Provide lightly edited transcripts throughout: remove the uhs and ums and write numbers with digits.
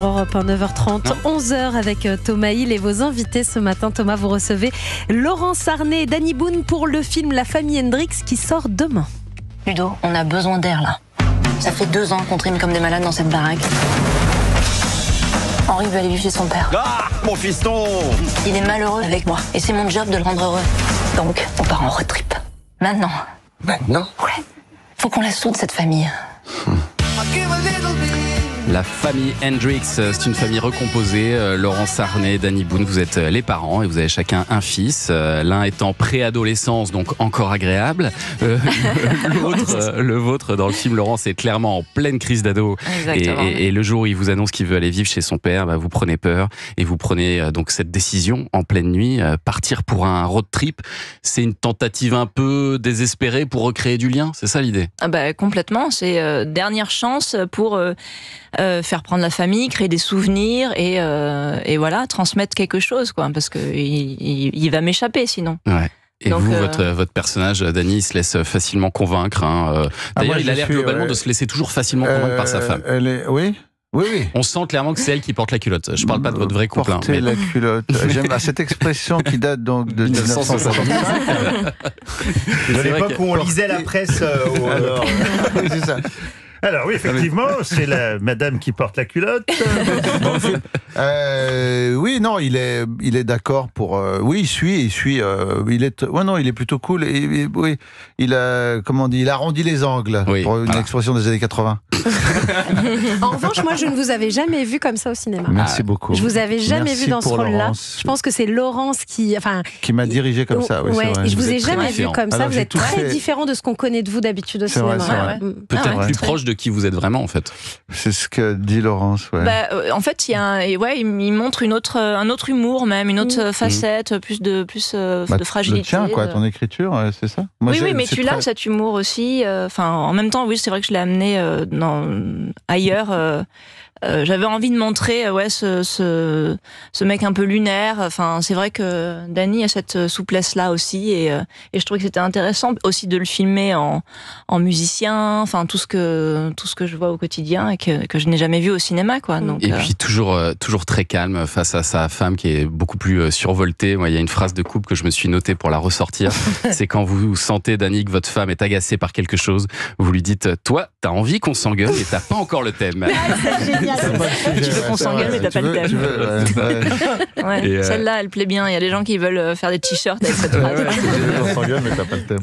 Europe 1, 9h30, 11h avec Thomas Hill et vos invités ce matin. Thomas, vous recevez Laurent Sarnet et Danny Boone pour le film La famille Hendrix qui sort demain. Ludo, on a besoin d'air là. Ça fait 2 ans qu'on trime comme des malades dans cette baraque. Henri veut aller vivre chez son père. Ah, mon fiston! Il est malheureux avec moi et c'est mon job de le rendre heureux. Donc, on part en road trip. Maintenant. Maintenant? Ouais. Faut qu'on la soude cette famille. La famille Hendrix, c'est une famille recomposée. Laurent Sarnet, Danny Boone, vous êtes les parents et vous avez chacun un fils. L'un étant préadolescence, donc encore agréable. Le vôtre, dans le film, Laurent, c'est clairement en pleine crise d'ado. Et le jour où il vous annonce qu'il veut aller vivre chez son père, vous prenez peur et vous prenez donc cette décision en pleine nuit, partir pour un road trip. C'est une tentative un peu désespérée pour recréer du lien, c'est ça l'idée? Complètement, c'est dernière chance pour faire prendre la famille, créer des souvenirs et voilà, transmettre quelque chose, quoi, parce que il va m'échapper sinon. Ouais. Et donc, vous, votre personnage, Danny, il se laisse facilement convaincre. D'ailleurs, il a l'air globalement de se laisser toujours facilement convaincre par sa femme. Oui. On sent clairement que c'est elle qui porte la culotte. Je parle pas de votre vrai couple. Porter la culotte. J'aime cette expression qui date donc de 1965. De l'époque où on lisait la presse. C'est ça. Alors oui, effectivement, c'est la madame qui porte la culotte. Oui, non, il est d'accord pour. Oui, il suit. Il est plutôt cool. Oui, il a arrondi les angles pour une expression des années 80. En revanche, moi, je ne vous avais jamais vu comme ça au cinéma. Merci beaucoup. Je vous avais jamais vu dans ce rôle-là. Je pense que c'est Laurence qui m'a dirigé comme ça. Oui, c'est vrai. Je vous ai jamais vu comme ça. Alors, vous êtes très différent de ce qu'on connaît de vous d'habitude au cinéma. Vrai. Peut-être plus proche de qui vous êtes vraiment, en fait. C'est ce que dit Laurence. Ouais. En fait, il montre un autre humour, même une autre facette, plus de fragilité. Le tien, quoi, ton écriture, c'est ça. Moi, oui, mais tu l'as cet humour aussi. En même temps, oui, c'est vrai que je l'ai amené ailleurs. J'avais envie de montrer ce mec un peu lunaire. C'est vrai que Danny a cette souplesse là aussi et je trouvais que c'était intéressant aussi de le filmer en musicien, tout ce que je vois au quotidien et que je n'ai jamais vu au cinéma, quoi. Donc, et puis toujours très calme face à sa femme qui est beaucoup plus survoltée. Moi, il y a une phrase de couple que je me suis notée pour la ressortir. C'est quand vous sentez, Danny, que votre femme est agacée par quelque chose, vous lui dites: toi, t'as envie qu'on s'engueule et t'as pas encore le thème. Tu veux qu'on s'engueule mais t'as pas le thème. Celle-là, elle plaît bien. Il y a des gens qui veulent faire des t-shirts avec cette phrase. On s'engueule mais t'as pas le thème.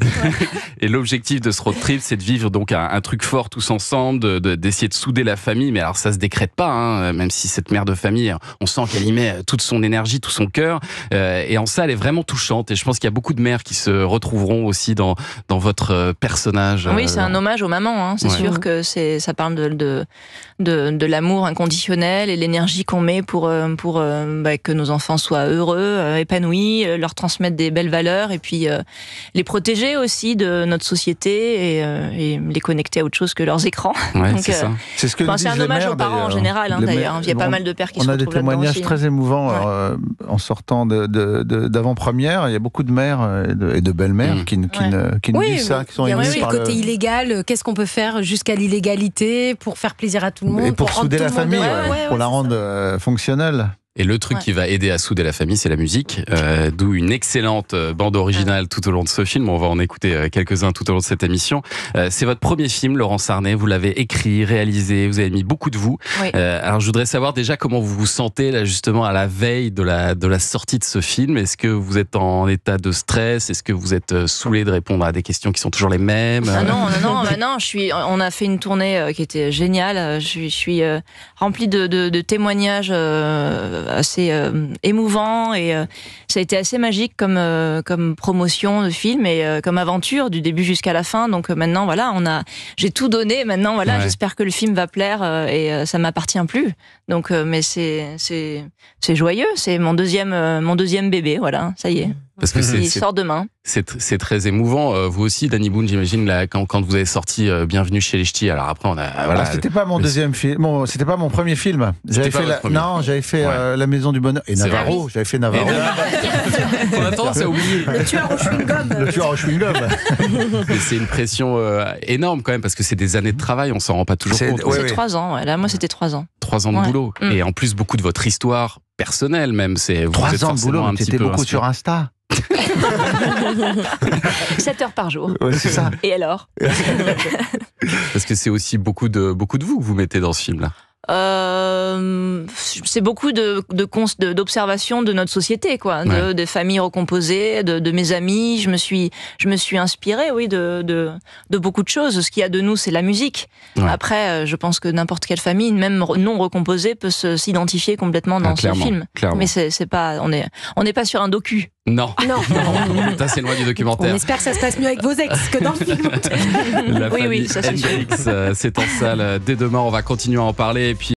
Et l'objectif de ce road trip, c'est de vivre donc un truc fort tous ensemble, d'essayer de souder la famille. Mais alors ça se décrète pas, même si cette mère de famille, on sent qu'elle y met toute son énergie, tout son cœur. Et en ça, elle est vraiment touchante. Et je pense qu'il y a beaucoup de mères qui se retrouveront aussi dans votre personnage. Oui, c'est un hommage aux mamans. C'est sûr que ça parle de l'amour inconditionnel et l'énergie qu'on met pour que nos enfants soient heureux, épanouis, leur transmettre des belles valeurs et puis les protéger aussi de notre société et les connecter à autre chose que leurs écrans. Ouais, donc, c'est ce que c'est un hommage aux parents en général, d'ailleurs. Il y a pas mal de pères qui se retrouvent là-dedans. On a des témoignages très émouvants en sortant d'avant-première. Il y a beaucoup de mères et de belles-mères qui nous disent ça, qui sont émues par le côté illégal. Qu'est-ce qu'on peut faire jusqu'à l'illégalité pour faire plaisir à tout le monde, et pour souder la famille, pour la rendre fonctionnelle. Et le truc qui va aider à souder la famille, c'est la musique, d'où une excellente bande originale tout au long de ce film. On va en écouter quelques-uns tout au long de cette émission. C'est votre premier film, Laurent Sarnet. Vous l'avez écrit, réalisé, vous avez mis beaucoup de vous. Oui. Alors je voudrais savoir déjà comment vous vous sentez là justement à la veille de la sortie de ce film. Est-ce que vous êtes en état de stress? Est-ce que vous êtes saoulé de répondre à des questions qui sont toujours les mêmes? Non. On a fait une tournée qui était géniale. Je suis remplie de témoignages assez émouvant et ça a été assez magique comme promotion de film et comme aventure du début jusqu'à la fin. Donc maintenant j'ai tout donné. Maintenant j'espère que le film va plaire et ça m'appartient plus. Donc mais c'est joyeux. C'est mon deuxième bébé. Voilà, ça y est. Parce que il sort demain. C'est très émouvant. Vous aussi, Danny Boone, j'imagine, là, quand vous avez sorti Bienvenue chez les Ch'tis. Alors après, on a voilà. C'était pas mon deuxième film. C'était pas mon premier film. J'avais fait La Maison du Bonheur et Navarro. J'avais fait Navarro. On a tendance à oublier. Le tueur au chewing-gum. Le tueur au chewing-gum. C'est une pression énorme quand même parce que c'est des années de travail. On s'en rend pas toujours compte. C'est 3 ans. Là, moi, c'était 3 ans. 3 ans de boulot. Et en plus, beaucoup de votre histoire personnelle même. 3 ans de boulot. T'étais beaucoup sur Insta. 7 heures par jour. Ouais, c'est ça. Et alors? Parce que c'est aussi beaucoup de vous que vous mettez dans ce film-là. C'est beaucoup d'observations de notre société, quoi, des familles recomposées, de mes amis. Je me suis inspirée, oui, de beaucoup de choses. Ce qu'il y a de nous, c'est la musique. Ouais. Après, je pense que n'importe quelle famille, même non recomposée, peut s'identifier complètement dans ce film. Clairement. Mais c'est pas, on n'est pas sur un docu. Non. Ça, c'est loin du documentaire. On espère que ça se passe mieux avec vos ex que dans le film. La famille Hendrix, c'est en salle dès demain. On va continuer à en parler. Et puis